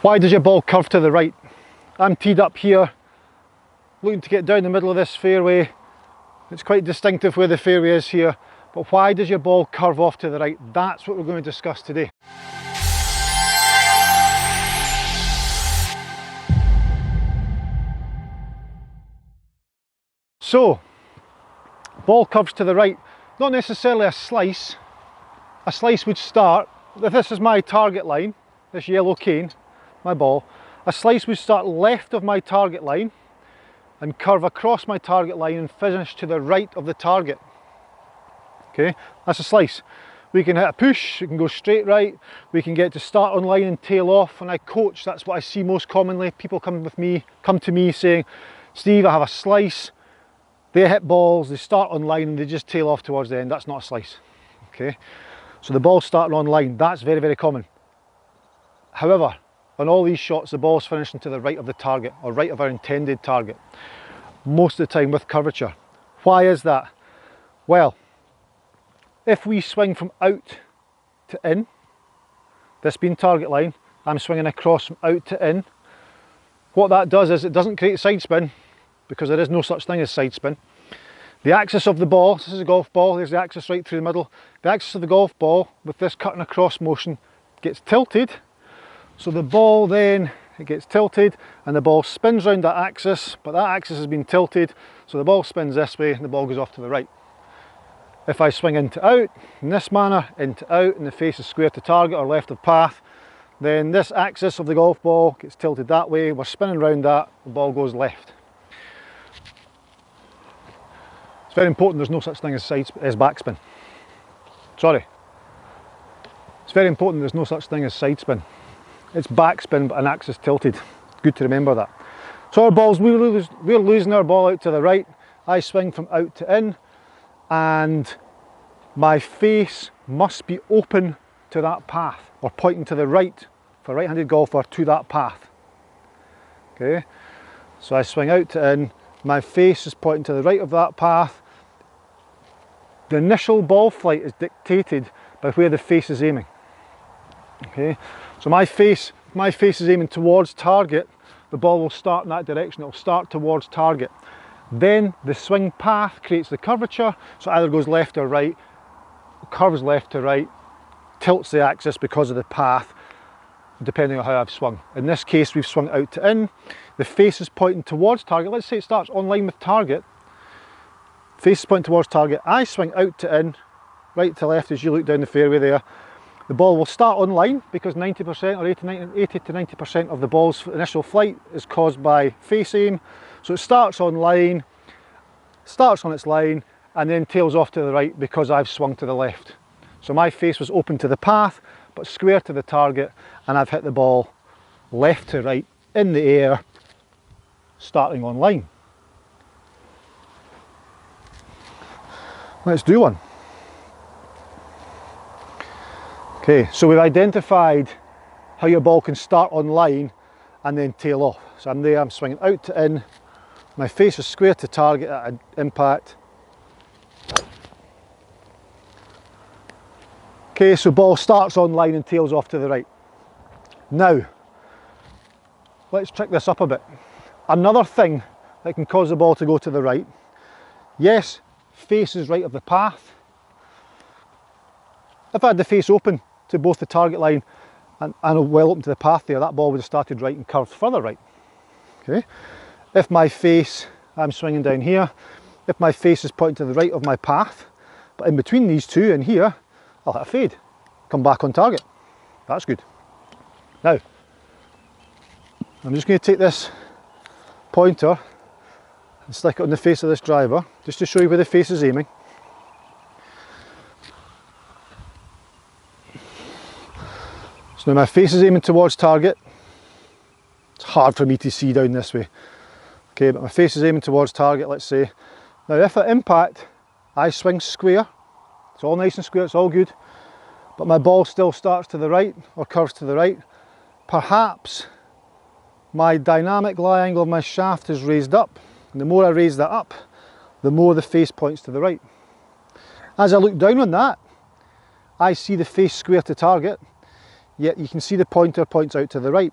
Why does your ball curve to the right? I'm teed up here, looking to get down the middle of this fairway. It's quite distinctive where the fairway is here, but why does your ball curve off to the right? That's what we're going to discuss today. So, ball curves to the right, not necessarily a slice. A slice would start, if this is my target line, this yellow cane, my ball, a slice would start left of my target line and curve across my target line and finish to the right of the target. Okay, that's a slice. We can hit a push, we can go straight right, we can get to start on line and tail off. When I coach, that's what I see most commonly. People come to me saying, Steve, I have a slice. They hit balls, they start on line and they just tail off towards the end. That's not a slice. Okay, so the ball's starting on line, that's very, very common. However, on all these shots, the ball's finishing to the right of the target, or right of our intended target, most of the time with curvature. Why is that? Well, if we swing from out to in, this being target line, I'm swinging across from out to in, what that does is it doesn't create side spin, because there is no such thing as side spin. The axis of the ball, this is a golf ball, there's the axis right through the middle. The axis of the golf ball, with this cutting across motion, gets tilted. So the ball then, it gets tilted and the ball spins around that axis, but that axis has been tilted, so the ball spins this way and the ball goes off to the right. If I swing into out, in this manner, into out, and the face is square to target or left of path, then this axis of the golf ball gets tilted that way, we're spinning around that, the ball goes left. It's very important there's no such thing as backspin. Sorry. It's very important there's no such thing as side spin. It's backspin but an axis tilted. Good to remember that. So our balls, we're losing our ball out to the right. I swing from out to in and my face must be open to that path, or pointing to the right for a right-handed golfer to that path. Okay, so I swing out to in, my face is pointing to the right of that path. The initial ball flight is dictated by where the face is aiming. Okay, so my face is aiming towards target, the ball will start in that direction, it will start towards target. Then the swing path creates the curvature, so it either goes left or right, curves left to right, tilts the axis because of the path, depending on how I've swung. In this case, we've swung out to in, the face is pointing towards target. Let's say it starts on line with target, face is pointing towards target, I swing out to in, right to left as you look down the fairway there. The ball will start on line because 90% or 80 to 90% of the ball's initial flight is caused by face aim. So it starts on line, starts on its line, and then tails off to the right because I've swung to the left. So my face was open to the path, but square to the target, and I've hit the ball left to right in the air, starting on line. Let's do one. Okay, so we've identified how your ball can start on line and then tail off. So I'm there, I'm swinging out to in, my face is square to target at an impact. Okay, so ball starts on line and tails off to the right. Now, let's trick this up a bit. Another thing that can cause the ball to go to the right, yes, face is right of the path. If I had the face open to both the target line and well open to the path there, that ball would have started right and curved further right. Okay. If my face, I'm swinging down here, if my face is pointing to the right of my path, but in between these two and here, I'll hit a fade, come back on target. That's good. Now, I'm just going to take this pointer and stick it on the face of this driver, just to show you where the face is aiming. So now my face is aiming towards target. It's hard for me to see down this way. Okay, but my face is aiming towards target, let's say. Now if at impact, I swing square, it's all nice and square, it's all good, but my ball still starts to the right, or curves to the right, perhaps my dynamic lie angle of my shaft is raised up, and the more I raise that up, the more the face points to the right. As I look down on that, I see the face square to target, yet you can see the pointer points out to the right.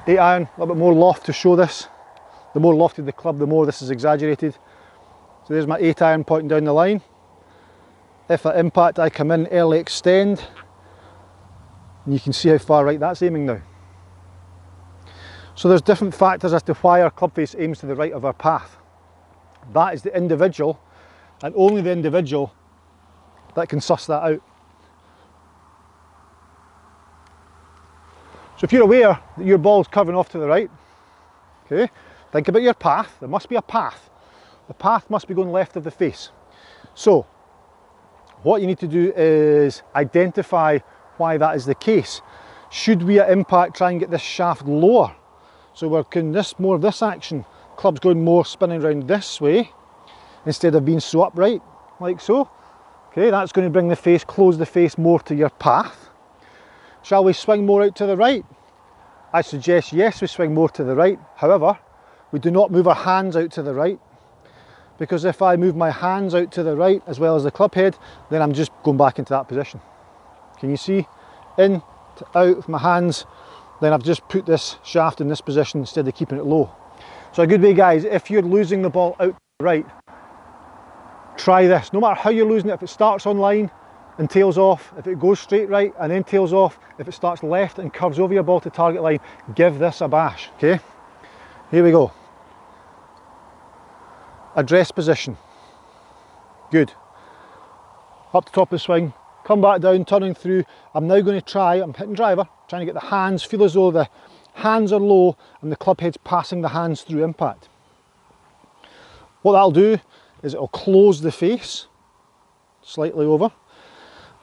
8 iron, a little bit more loft to show this. The more lofted the club, the more this is exaggerated. So there's my 8 iron pointing down the line. If at impact I come in, early extend, and you can see how far right that's aiming now. So there's different factors as to why our club face aims to the right of our path. That is the individual, and only the individual, that can suss that out. So if you're aware that your ball's curving off to the right, okay, think about your path. There must be a path. The path must be going left of the face. So what you need to do is identify why that is the case. Should we at impact try and get this shaft lower? So we're doing this, more of this action. Club's going more spinning around this way instead of being so upright, like so. Okay, that's going to bring the face, close the face more to your path. Shall we swing more out to the right? I suggest yes, we swing more to the right. However, we do not move our hands out to the right, because if I move my hands out to the right as well as the club head, then I'm just going back into that position. Can you see? In to out with my hands, then I've just put this shaft in this position instead of keeping it low. So a good way, guys, if you're losing the ball out to the right, try this. No matter how you're losing it, if it starts on line and tails off, if it goes straight right and then tails off, if it starts left and curves over your ball to target line, give this a bash, okay? Here we go. Address position. Good. Up the top of the swing, come back down, turning through. I'm now going to try, I'm hitting driver, trying to get the hands, feel as though the hands are low and the club head's passing the hands through impact. What that'll do is it'll close the face slightly over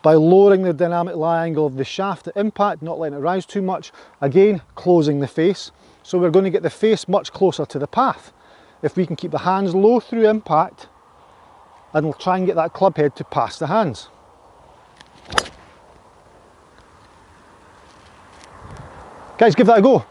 by lowering the dynamic lie angle of the shaft at impact, not letting it rise too much. Again, closing the face. So we're going to get the face much closer to the path. If we can keep the hands low through impact, and we'll try and get that club head to pass the hands. Guys, give that a go.